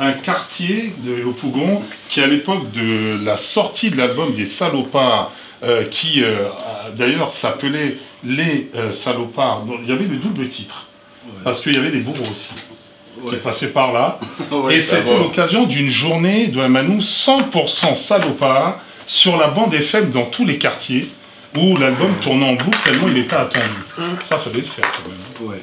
un quartier de Yopougon qui, à l'époque de la sortie de l'album des Salopards, qui d'ailleurs s'appelait Les Salopards, il y avait le double titre, parce qu'il y avait des bourreaux aussi, qui passaient par là, et c'était l'occasion d'une journée de Manou 100% Salopard sur la bande FM dans tous les quartiers, où l'album tournait en boucle tellement il était attendu. Ça, fallait le faire quand même. Ouais.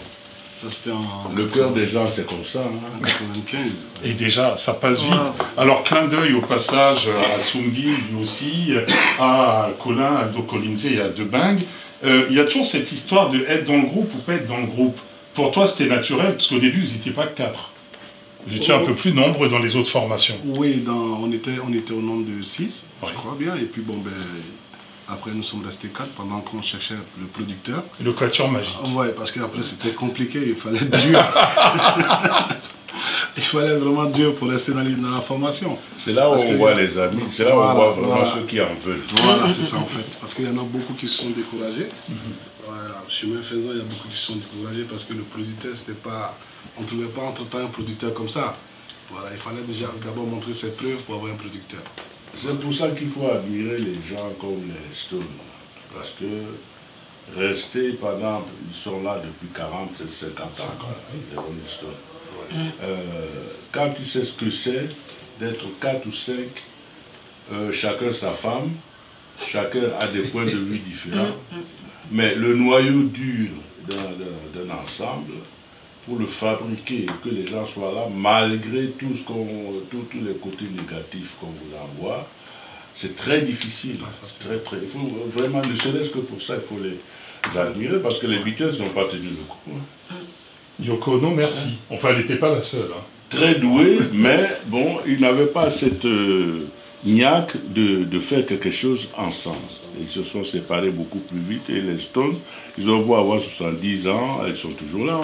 Ça, c'était en... Le cœur des gens, c'est comme ça. En 95. Et déjà, ça passe vite. Alors, clin d'œil au passage à Sumbi, lui aussi, à Colin, à Aldo Colinze et à Debang. Il y a toujours cette histoire de être dans le groupe ou pas être dans le groupe. Pour toi, c'était naturel, parce qu'au début, vous n'étiez pas 4. Vous étiez un peu plus nombreux dans les autres formations. Oui, on était au nombre de 6, je crois bien. Et puis, bon, ben... Après, nous sommes restés 4 pendant qu'on cherchait le producteur. Le quatuor magique. Oui, parce qu'après, c'était compliqué, il fallait être dur. Il fallait vraiment dur pour rester dans la formation. C'est là où on voit les amis, c'est là où on voit vraiment ceux qui en veulent. Voilà, c'est ça en fait. Parce qu'il y en a beaucoup qui se sont découragés. Voilà, chemin faisant, il y a beaucoup qui se sont découragés parce que le producteur, c'était pas... On ne trouvait pas entre-temps un producteur comme ça. Voilà, il fallait déjà d'abord montrer ses preuves pour avoir un producteur. C'est pour ça qu'il faut admirer les gens comme les Stones. Parce que rester, par exemple, ils sont là depuis 40, 50 ans, les Rolling Stones. Quand tu sais ce que c'est d'être 4 ou 5, chacun sa femme, chacun a des points de vue différents, mais le noyau dur d'un ensemble, pour le fabriquer et que les gens soient là, malgré tous les côtés négatifs qu'on vous envoie, c'est très difficile. Il faut vraiment, ne serait-ce que pour ça, il faut les admirer, parce que les Beatles n'ont pas tenu le coup. Yoko Ono, merci. Enfin, elle n'était pas la seule. Très douée, mais bon, ils n'avaient pas cette niaque de faire quelque chose ensemble. Ils se sont séparés beaucoup plus vite, et les Stones, ils ont beau avoir 70 ans, elles sont toujours là.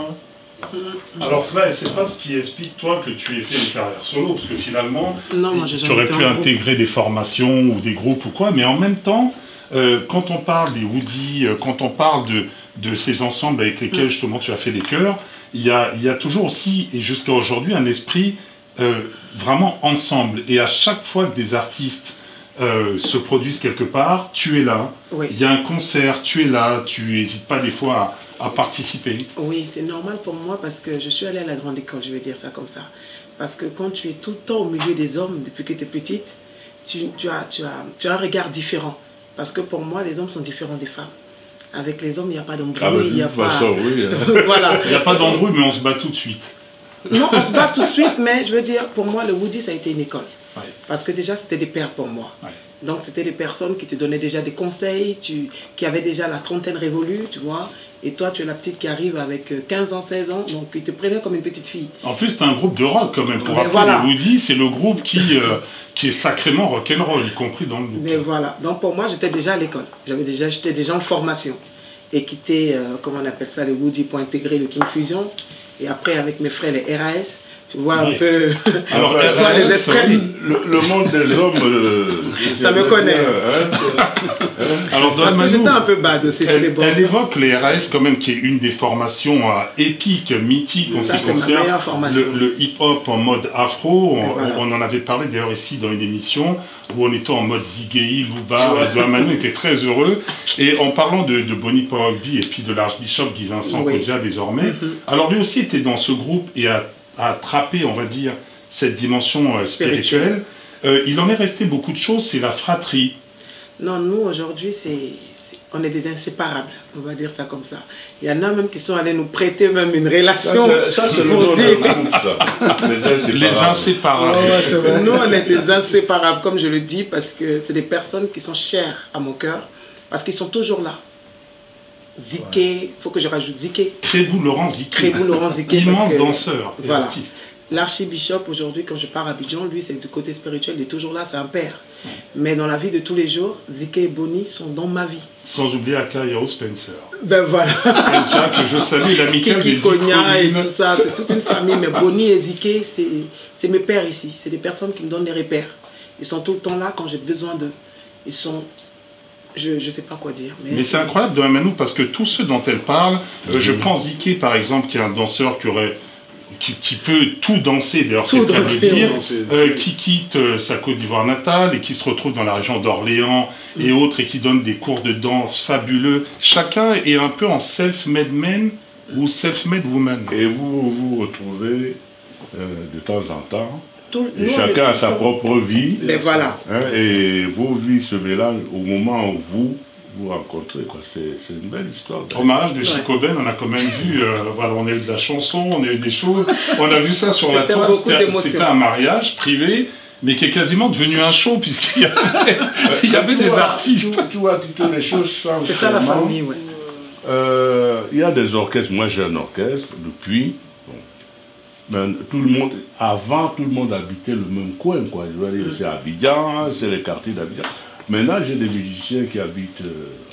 Alors cela, c'est pas ce qui explique toi que tu aies fait une carrière solo, parce que finalement, tu aurais pu intégrer des formations ou des groupes ou quoi, mais en même temps, quand on parle des Woody, quand on parle de ces ensembles avec lesquels justement tu as fait les chœurs, il y a toujours aussi, et jusqu'à aujourd'hui, un esprit vraiment ensemble. Et à chaque fois que des artistes se produisent quelque part, tu es là, il y a un concert, tu es là, tu n'hésites pas des fois à participer. Oui, c'est normal pour moi parce que je suis allée à la grande école, je vais dire ça comme ça. Parce que quand tu es tout le temps au milieu des hommes, depuis que tu es petite, tu as un regard différent. Parce que pour moi, les hommes sont différents des femmes. Avec les hommes, il n'y a pas d'embrouille. Il n'y a pas... voilà. Il n'y a pas d'embrouille, mais on se bat tout de suite. Non, on se bat tout de suite, mais je veux dire, pour moi, le Woody, ça a été une école. Parce que déjà, c'était des pères pour moi. Donc, c'était des personnes qui te donnaient déjà des conseils, qui avaient déjà la trentaine révolue, tu vois. Et toi, tu es la petite qui arrive avec 15 ans, 16 ans, donc ils te prenaient comme une petite fille. En plus, tu as un groupe de rock quand même. Pour rappeler, les Woody, c'est le groupe qui est sacrément rock'n'roll, y compris dans le look. Mais voilà, donc pour moi, j'étais déjà à l'école. J'étais déjà en formation. Et quitté, comment on appelle ça, les Woody pour intégrer le King Fusion. Et après, avec mes frères, les RAS, tu vois un peu... Alors, tu vois les extrêmes. Le monde des hommes... ça me connaît. Alors, parce que j'étais un peu bad aussi. Elle évoque les RAS quand même, qui est une des formations épiques, mythiques en ce qui concerne le hip-hop en mode afro. On en avait parlé d'ailleurs ici dans une émission où on était en mode Ziggy, Louba, Manu était très heureux. Et en parlant de Bonnie Porogby et puis de l'archbishop Guy Vincent Kodja désormais, alors lui aussi était dans ce groupe et a attrapé, on va dire, cette dimension spirituelle. Il en est resté beaucoup de choses, c'est la fratrie. Non, nous aujourd'hui, on est des inséparables, on va dire ça comme ça. Il y en a même qui sont allés nous prêter même une relation. Ça, c'est le nom de groupe, ça. Les inséparables. Nous, on est des inséparables, comme je le dis, parce que c'est des personnes qui sont chères à mon cœur, parce qu'ils sont toujours là. Ziké, il faut que je rajoute Ziké. Crébou Laurent Ziké. Immense danseur et artiste. L'archibishop, aujourd'hui, quand je pars à Abidjan, lui, c'est du côté spirituel, il est toujours là, c'est un père. Mais dans la vie de tous les jours, Ziké et Bonnie sont dans ma vie. Sans oublier Aka Yao Spencer. Ben voilà. Spencer, que je salue, l'amical Kiki Konya et tout ça, c'est toute une famille. Mais Bonnie et Ziké, c'est mes pères ici. C'est des personnes qui me donnent des repères. Ils sont tout le temps là quand j'ai besoin d'eux. Ils sont... Je ne sais pas quoi dire. Mais c'est incroyable de Manou parce que tous ceux dont elle parle, je prends Ziké par exemple, qui est un danseur qui qui peut tout danser, d'ailleurs c'est le cas de dire, qui quitte sa Côte d'Ivoire natale et qui se retrouve dans la région d'Orléans et autres et qui donne des cours de danse fabuleux. Chacun est un peu en self-made man ou self-made woman. Et vous vous retrouvez de temps en temps, et chacun a sa propre vie, et voilà. Et vos vies se mélangent au moment où vous rencontrez, quoi. C'est une belle histoire. Hommage de Chico Ben, on a quand même vu, voilà, on a eu de la chanson, on a eu des choses, on a vu ça sur la toile, c'était un mariage privé, mais qui est quasiment devenu un show, puisqu'il y avait des artistes. Tu vois, toutes les choses changent. C'est ça la famille, oui. Il y a des orchestres, moi j'ai un orchestre depuis, tout le monde, avant tout le monde habitait le même coin, quoi. Je veux dire, c'est Abidjan, c'est les quartiers d'Abidjan. Maintenant, j'ai des musiciens qui habitent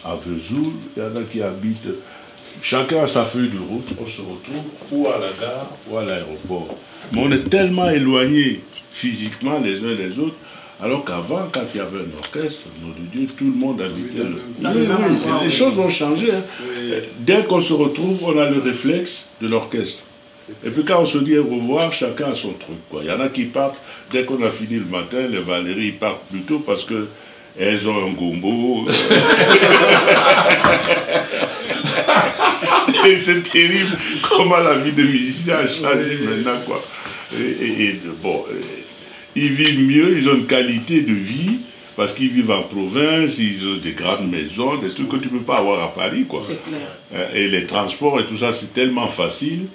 à Vesoul, il y en a qui habitent... Chacun a sa feuille de route, on se retrouve ou à la gare ou à l'aéroport. Mais on est tellement éloignés physiquement les uns des autres, alors qu'avant, quand il y avait un orchestre, nom de Dieu, tout le monde habitait... Les choses ont changé. Hein. Oui. Dès qu'on se retrouve, on a le réflexe de l'orchestre. Et puis quand on se dit au revoir, chacun a son truc, quoi. Il y en a qui partent, dès qu'on a fini le matin, les Valérie ils partent plus tôt parce que elles ont un gombo. Et c'est terrible comment la vie des musiciens a changé maintenant, quoi. Bon, ils vivent mieux, ils ont une qualité de vie, parce qu'ils vivent en province, ils ont des grandes maisons, des trucs que tu ne peux pas avoir à Paris, quoi. C'est clair. Et les transports et tout ça, c'est tellement facile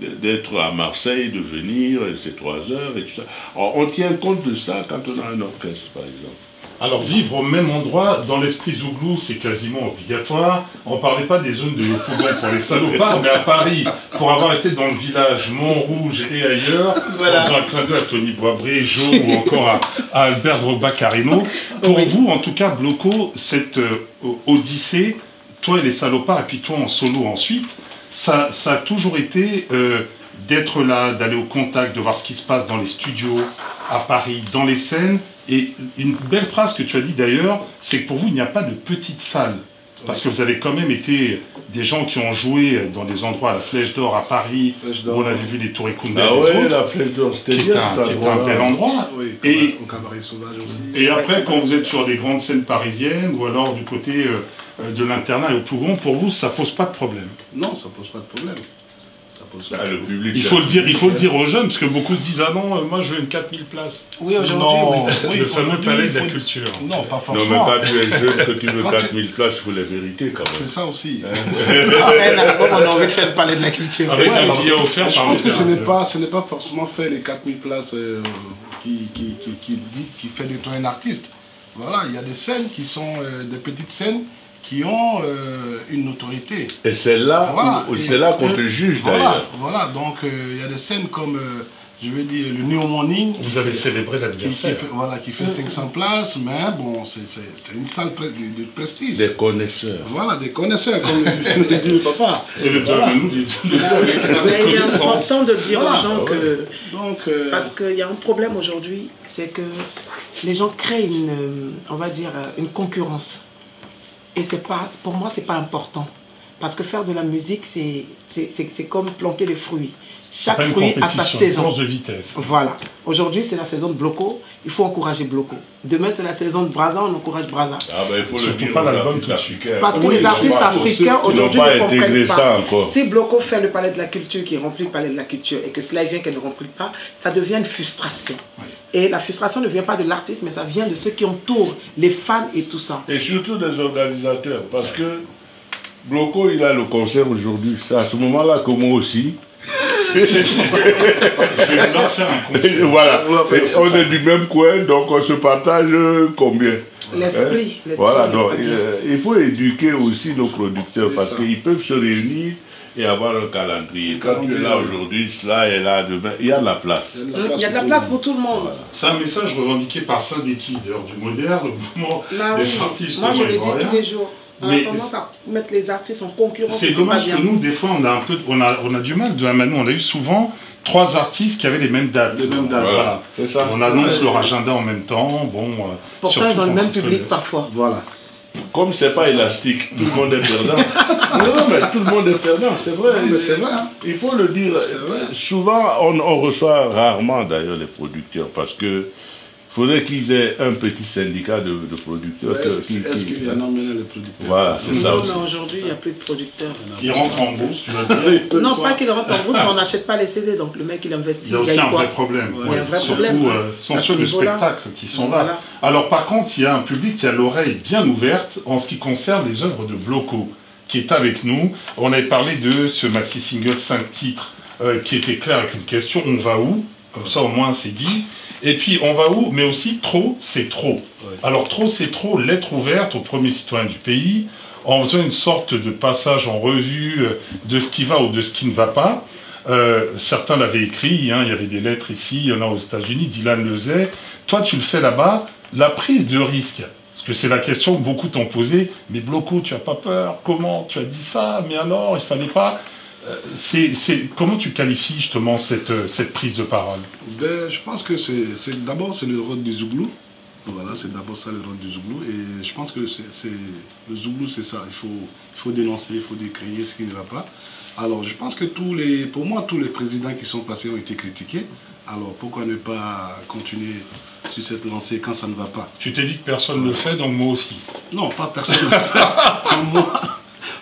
d'être à Marseille, de venir, c'est 3 heures et tout ça. Alors, on tient compte de ça quand on a un orchestre, par exemple. Alors, vivre au même endroit, dans l'esprit Zouglou, c'est quasiment obligatoire. On ne parlait pas des zones de Yopougon pour les salopards, mais à Paris, pour avoir été dans le village Montrouge et ailleurs, voilà. En faisant un clin d'œil à Tony Boisbré, Jo ou encore à Albert Drogba-Carino, pour vous, en tout cas, Bloco, cette odyssée, toi et les salopards, et puis toi en solo ensuite, ça a toujours été d'être là, d'aller au contact, de voir ce qui se passe dans les studios, à Paris, dans les scènes. Et une belle phrase que tu as dit d'ailleurs, c'est que pour vous, il n'y a pas de petite salle. Parce que vous avez quand même été des gens qui ont joué dans des endroits, à la Flèche d'Or à Paris, où on avait vu les Tours Écoundé, la Flèche d'Or, c'était bien. Qui est un bel endroit. Oui, et au Cabaret Sauvage aussi. Et après, quand vous êtes sur des grandes scènes parisiennes, ou alors du côté de l'internat et au Pougon, pour vous, ça pose pas de problème? Non, ça pose pas de problème. Le public, il faut le dire aux jeunes, parce que beaucoup se disent « Ah non, moi je veux une 4000 places ». Oui, aujourd'hui, oui. Le fameux palais de la culture. Non, pas forcément. Non, mais quand tu es jeune, que tu veux 4000 places, il faut les vérités quand même. C'est ça aussi. Après, on a envie de faire le palais de la culture. Avec un billet offert. Je pense que ce n'est pas forcément faire les 4000 places qui fait de toi un artiste. Voilà, il y a des scènes qui sont des petites scènes qui ont une notoriété. Et c'est là, voilà, qu'on te juge d'ailleurs. Voilà, donc il y a des scènes comme, je veux dire, le New Morning. Vous avez célébré l'anniversaire. Qui fait 500 places, mais bon, c'est une salle de prestige. Des connaisseurs. Voilà, des connaisseurs, comme le dit le papa. Et le nous dit il est important de dire aux gens que... Parce qu'il y a un problème aujourd'hui, c'est que les gens créent on va dire, une concurrence. Et pour moi, c'est pas important. Parce que faire de la musique, c'est comme planter des fruits. Chaque fruit a sa saison. De vitesse. Voilà. Aujourd'hui, c'est la saison de Bloco. Il faut encourager Bloco. Demain, c'est la saison de Braza. On encourage Braza. Ah ben, il faut surtout pas l'album tout de suite. Parce que les artistes africains, aujourd'hui, ne comprennent pas. Encore. Si Bloco fait le palais de la culture, qui remplit le palais de la culture, et que cela vient qu'elle ne remplit pas, ça devient une frustration. Oui. Et la frustration ne vient pas de l'artiste, mais ça vient de ceux qui entourent, les fans et tout ça. Et surtout des organisateurs. Parce que Bloco, il a le concert aujourd'hui. C'est à ce moment-là que moi aussi, je vais leur faire un concert. Voilà, on est du même coin, donc on se partage combien? L'esprit. Voilà, donc il faut éduquer aussi nos producteurs parce qu'ils peuvent se réunir et avoir un calendrier. Quand tu es là aujourd'hui, cela est là demain, il y a de la place. Il y a de la place pour tout le monde. Voilà. C'est un message revendiqué par Sadeki, d'ailleurs, du moderne, le mouvement des artistes. Moi, je le dis tous les jours. On a tendance à mettre les artistes en concurrence. C'est dommage que nous, des fois, on a du mal. Nous, on a eu souvent 3 artistes qui avaient les mêmes dates. Voilà. Ça. On annonce leur agenda en même temps. Pourtant, dans le même public parfois. Voilà. comme c'est pas élastique, tout le monde est perdant. Non, mais tout le monde est perdant, c'est vrai. Non, mais c'est vrai. Il faut le dire. Souvent, on reçoit rarement d'ailleurs les producteurs parce que il faudrait qu'ils aient un petit syndicat de producteurs. Est-ce qu'il y en a maintenant les producteurs? Voilà, c'est ça aussi. Non, aujourd'hui, il n'y a plus de producteurs. Ils rentrent en bourse, tu vas dire. Non, pas qu'ils rentrent en bourse, mais on n'achète pas les CD. Donc le mec, il investit. Il y a aussi un vrai problème. Il y a un vrai Surtout, problème. ce sont ceux de spectacle qui sont là. Voilà. Alors par contre, il y a un public qui a l'oreille bien ouverte en ce qui concerne les œuvres de Bloco, qui est avec nous. On avait parlé de ce maxi-single 5 titres qui était clair avec une question, on va où? Comme ça au moins c'est dit. Et puis on va où? Mais aussi trop, c'est trop. Ouais. Alors trop, c'est trop, lettre ouverte aux premiers citoyens du pays, en faisant une sorte de passage en revue de ce qui va ou de ce qui ne va pas. Certains l'avaient écrit, hein, il y avait des lettres ici, il y en a aux États-Unis, Dylan le faisait. Toi, tu le fais là-bas, la prise de risque. Parce que c'est la question que beaucoup t'ont posée. Mais Bloco, tu n'as pas peur? Comment? Tu as dit ça? Mais alors, il fallait pas... Comment tu qualifies justement cette prise de parole? Je pense que d'abord c'est le rôle du Zouglou. Voilà, c'est d'abord ça le rôle du Zouglou. Et je pense que le Zouglou c'est ça. Il faut dénoncer, il faut décrier ce qui ne va pas. Alors je pense que pour moi tous les présidents qui sont passés ont été critiqués. Alors pourquoi ne pas continuer sur cette lancée quand ça ne va pas? Tu t'es dit que personne ne le fait, donc moi aussi. Non, pas personne ne le fait.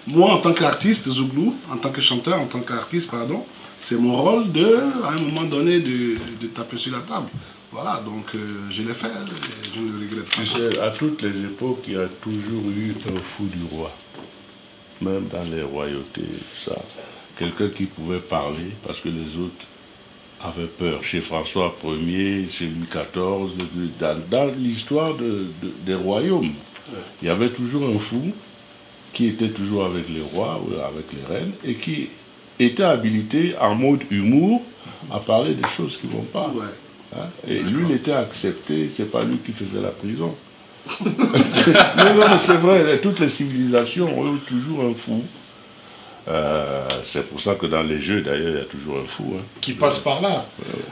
Moi, en tant qu'artiste, Zouglou, en tant que chanteur, en tant qu'artiste, pardon, c'est mon rôle à un moment donné, de taper sur la table. Voilà, donc je l'ai fait, et je ne le regrette pas. Tu sais, à toutes les époques, il y a toujours eu un fou du roi. Même dans les royautés, ça. Quelqu'un qui pouvait parler, parce que les autres avaient peur. Chez François Ier, chez Louis XIV, dans l'histoire des royaumes, il y avait toujours un fou qui était toujours avec les rois ou avec les reines et qui était habilité en mode humour à parler des choses qui ne vont pas. Ouais. Hein? Et lui, il était accepté, c'est pas lui qui faisait la prison. Non, mais c'est vrai, toutes les civilisations ont eu toujours un fou. C'est pour ça que dans les jeux, d'ailleurs, il y a toujours un fou. Hein. Qui passe par là.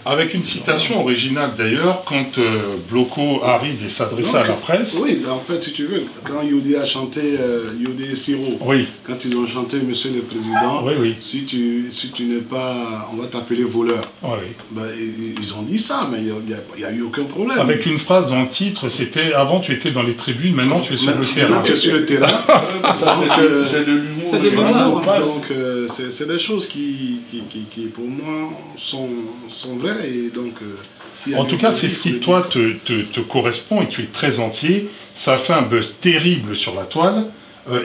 Avec une citation originale, d'ailleurs, quand Bloco arrive et s'adresse à la presse. Oui, en fait, si tu veux, quand Yodé a chanté, Yodé et Siro, oui. Quand ils ont chanté Monsieur le Président, oui, oui. Si tu n'es pas, on va t'appeler voleur. Oui. Ben, ils ont dit ça, mais il n'y a eu aucun problème. Avec une phrase dans le titre, c'était « Avant, tu étais dans les tribunes, maintenant, tu es sur le terrain. » Maintenant, tu es sur le terrain. C'est de l'humour. C'est de l'humour. Donc, c'est des choses qui pour moi, sont vraies. Et donc, en tout cas, c'est ce qui, toi, te correspond et tu es très entier. Ça a fait un buzz terrible sur la toile.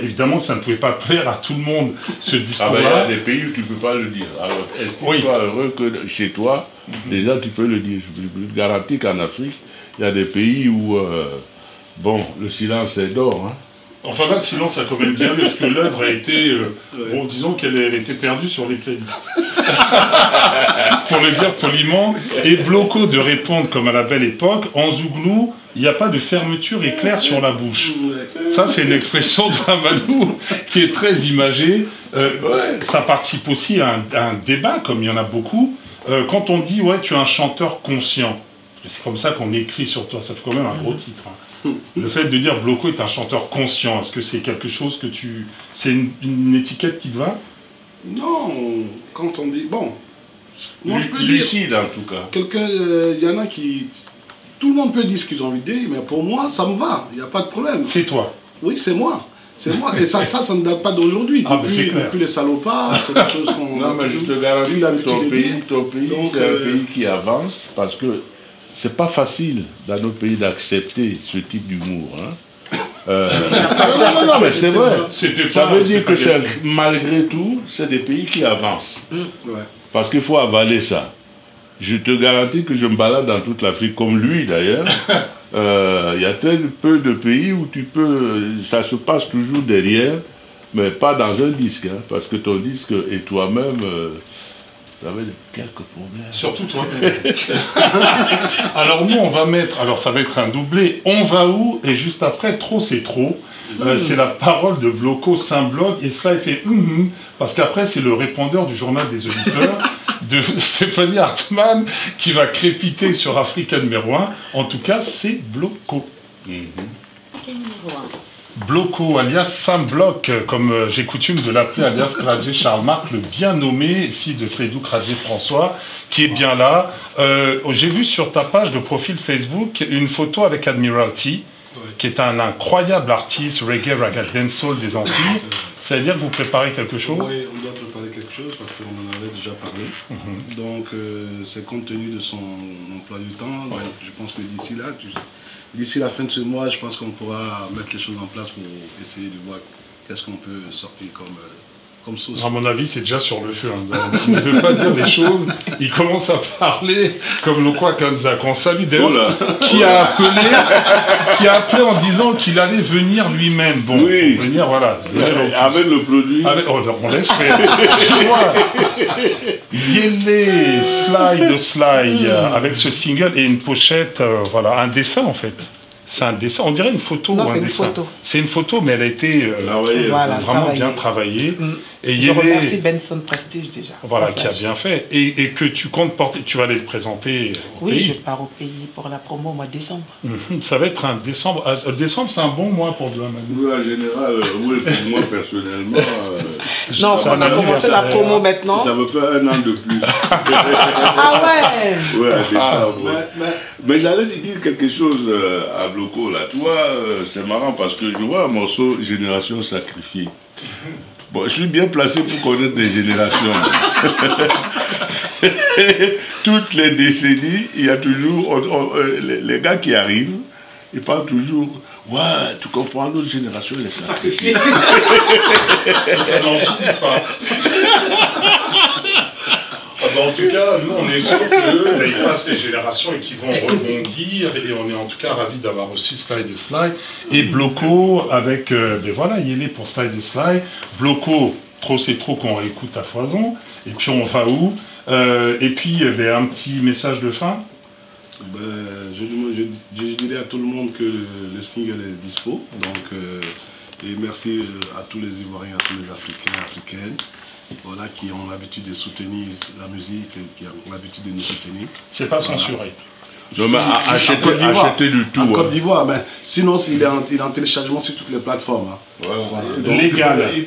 Évidemment que ça ne pouvait pas plaire à tout le monde, ce discours-là. Il y a des pays où tu ne peux pas le dire. Alors, estime-toi heureux que chez toi, déjà, tu peux le dire. Je te garantis qu'en Afrique, il y a des pays où, le silence est d'or. Hein. Enfin là, le silence a quand même bien vu, parce que l'œuvre a été, bon, disons qu'elle était perdue sur les playlists. Pour le dire poliment. Et Bloco de répondre comme à la belle époque, en Zouglou, il n'y a pas de fermeture éclair sur la bouche. Ça, c'est une expression de Amadou qui est très imagée. Ça participe aussi à un débat, comme il y en a beaucoup. Quand on dit, ouais, tu es un chanteur conscient, c'est comme ça qu'on écrit sur toi, ça fait quand même un gros titre. Hein. Le fait de dire Bloco est un chanteur conscient, est-ce que c'est quelque chose que tu... C'est une étiquette qui te va? Non, quand on dit... Bon, moi je peux lucide dire, en tout cas. Quelqu'un, il y en a qui... Tout le monde peut dire ce qu'ils ont envie de dire, mais pour moi, ça me va, il n'y a pas de problème. C'est toi? Oui, c'est moi. C'est moi. Et ça ne date pas d'aujourd'hui. Depuis les salopards, c'est quelque chose qu'on... Non, mais je te garantis que ton pays, c'est un pays qui avance, parce que c'est pas facile dans notre pays d'accepter ce type d'humour. Hein. Non, mais c'est vrai. Ça veut dire que malgré tout, c'est des pays qui avancent. Ouais. Parce qu'il faut avaler ça. Je te garantis que je me balade dans toute l'Afrique, comme lui d'ailleurs. Il y a très peu de pays où ça se passe toujours derrière, mais pas dans un disque. Hein, parce que ton disque et toi-même... Vous avez quelques problèmes. Surtout toi-même. Alors nous, on va mettre... Alors ça va être un doublé. On va où? Et juste après, trop c'est trop. C'est la parole de Bloco Saint-Blog. Et ça, il fait parce qu'après, c'est le répondeur du journal des auditeurs de Stéphanie Hartmann qui va crépiter sur Africa numéro 1. En tout cas, c'est Bloco. Numéro 1. Bloco, alias Sam Bloc, comme j'ai coutume de l'appeler, alias Kradjé Charles-Marc, le bien nommé fils de Seydou Kradjé François, qui est bien là. J'ai vu sur ta page de profil Facebook une photo avec Admiralty, qui est un incroyable artiste reggae, raga, dancehall des Antilles. C'est-à-dire que vous préparez quelque chose? Oui, on doit préparer quelque chose parce qu'on en avait déjà parlé. Donc, c'est compte tenu de son emploi du temps. Donc, je pense que d'ici la fin de ce mois, je pense qu'on pourra mettre les choses en place pour essayer de voir qu'est-ce qu'on peut sortir comme sauce. À mon avis, c'est déjà sur le feu. Il ne veut pas dire les choses. Il commence à parler comme le quoi Kanza, qu'on salue d'ailleurs, qui a appelé en disant qu'il allait venir lui-même. Bon, oui. Venir, voilà. Avec le produit. On l'espère. Yélé, Slide, avec ce single et une pochette, voilà, un dessin en fait. C'est un dessin, on dirait une photo. Non, ou un dessin. C'est une photo, mais elle a été vraiment bien travaillée. Et je remercie Benson Prestige déjà. Voilà, qui a bien fait. Et que tu comptes porter, tu vas aller le présenter au pays. Oui, je pars au pays pour la promo au mois de décembre. Ça va être un décembre. Décembre, c'est un bon mois pour Dramani. Oui, en général, oui, pour moi personnellement. Non, on a commencé la promo maintenant. Ça me fait 1 an de plus. Ah ouais. Oui, à décembre. Mais j'allais te dire quelque chose à Bloco, là. Tu vois, c'est marrant parce que je vois un morceau Génération Sacrifiée. Bon, je suis bien placé pour connaître des générations. Toutes les décennies, il y a toujours... les gars qui arrivent, ils parlent toujours... Ouais, tu comprends, notre génération, elle est sacrifiée. Ça n'en finit pas. En tout cas, nous, on est sûr qu'ils passent les générations et qu'ils vont rebondir. Et on est en tout cas ravis d'avoir reçu Slide de Slide. Et Bloco avec, voilà, Yélé pour Slide de Slide. Bloco, trop c'est trop qu'on écoute à foison. Et puis on va où? Et puis un petit message de fin. Je dirais à tout le monde que le single est dispo. Donc, et merci à tous les Ivoiriens, à tous les Africains, Africaines. Voilà, qui ont l'habitude de soutenir la musique, qui ont l'habitude de nous soutenir. C'est pas censuré. Non, mais acheter du tout. En Côte d'Ivoire, ben, sinon il est en téléchargement sur toutes les plateformes. Hein. Voilà. Donc, légal. Il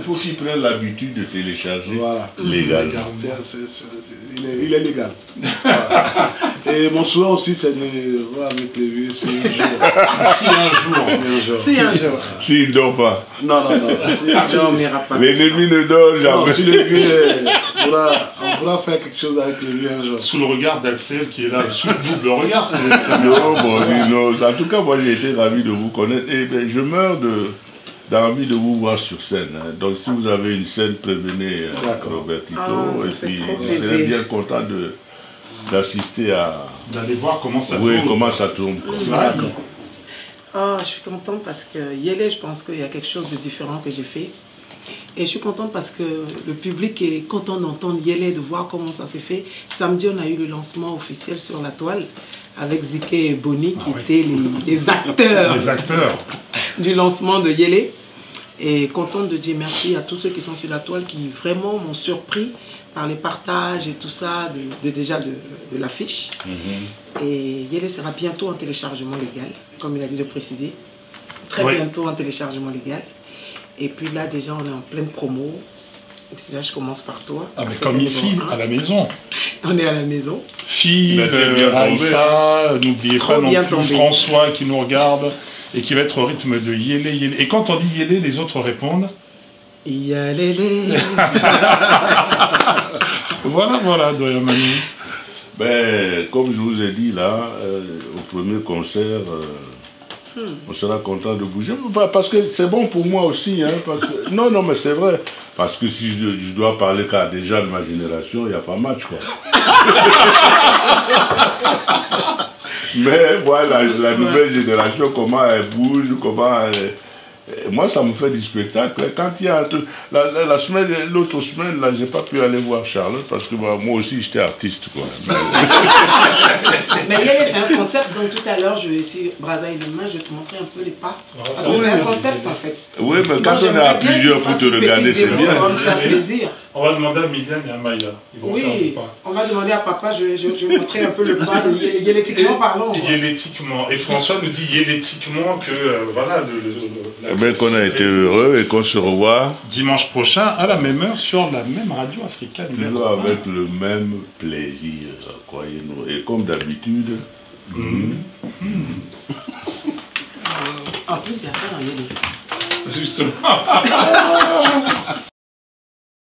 faut qu'il prenne l'habitude de télécharger. Voilà. Légal. Il est légal. Voilà. Et mon souhait aussi, c'est de voir avec les vieux si un jour. S'il ne dort pas. Non. L'ennemi ne dort jamais. Non, si le vieux, on pourra faire quelque chose avec le vieux un jour. Sous le regard d'Axel qui est là, sous le double regard. Non. En tout cas, moi j'ai été ravi de vous connaître. Et je meurs d'envie de vous voir sur scène. Hein. Donc si vous avez une scène, prévenez Robertito. Et puis je serais bien content d'assister à... D'aller voir comment ça tourne. Oui, comment ça tourne. Je suis contente parce que Yélé, je pense qu'il y a quelque chose de différent que j'ai fait. Et je suis contente parce que le public est content d'entendre Yélé, de voir comment ça s'est fait. Samedi, on a eu le lancement officiel sur la toile avec Zike et Bonnie qui étaient les acteurs du lancement de Yélé. Et contente de dire merci à tous ceux qui sont sur la toile qui vraiment m'ont surpris par les partages et tout ça, de l'affiche. Et Yélé sera bientôt en téléchargement légal, comme il a dit de préciser. Très bientôt en téléchargement légal. Et puis là, déjà, on est en pleine promo. Déjà, je commence par toi. Ah, mais comme ici, à la maison. On est à la maison. Fille, Aïssa, n'oubliez pas non plus François qui nous regarde et qui va être au rythme de Yélé. Et quand on dit Yélé, les autres répondent Yalélé. Voilà, Doyen Manu. Ben, comme je vous ai dit là, au premier concert, on sera content de bouger. Parce que c'est bon pour moi aussi. Hein, parce que... Non, mais c'est vrai. Parce que si je dois parler qu'à des gens de ma génération, il n'y a pas match, quoi. Mais voilà, la nouvelle génération, comment elle bouge, comment elle... Moi, ça me fait du spectacle. Quand il y a l'autre semaine, là, j'ai pas pu aller voir Charlotte parce que moi aussi, j'étais artiste, quoi. Mais c'est un concept, donc tout à l'heure, Braza et demain, je vais te montrer un peu les pas. Parce que c'est un concept, en fait. Oui, mais quand on est à plusieurs pour te regarder, c'est bien. Ça va me faire plaisir. On va demander à Myliane et à Maya. Oui, on va demander à papa, je vais montrer un peu le pas, yélétiquement parlant. Yélétiquement. Et François nous dit yélétiquement que, voilà, qu'on a été heureux et qu'on se revoit dimanche prochain à la même heure sur la même radio africaine. Toujours avec le même plaisir, croyez-nous. Et comme d'habitude. En plus, il y a ça dans les livres. Justement.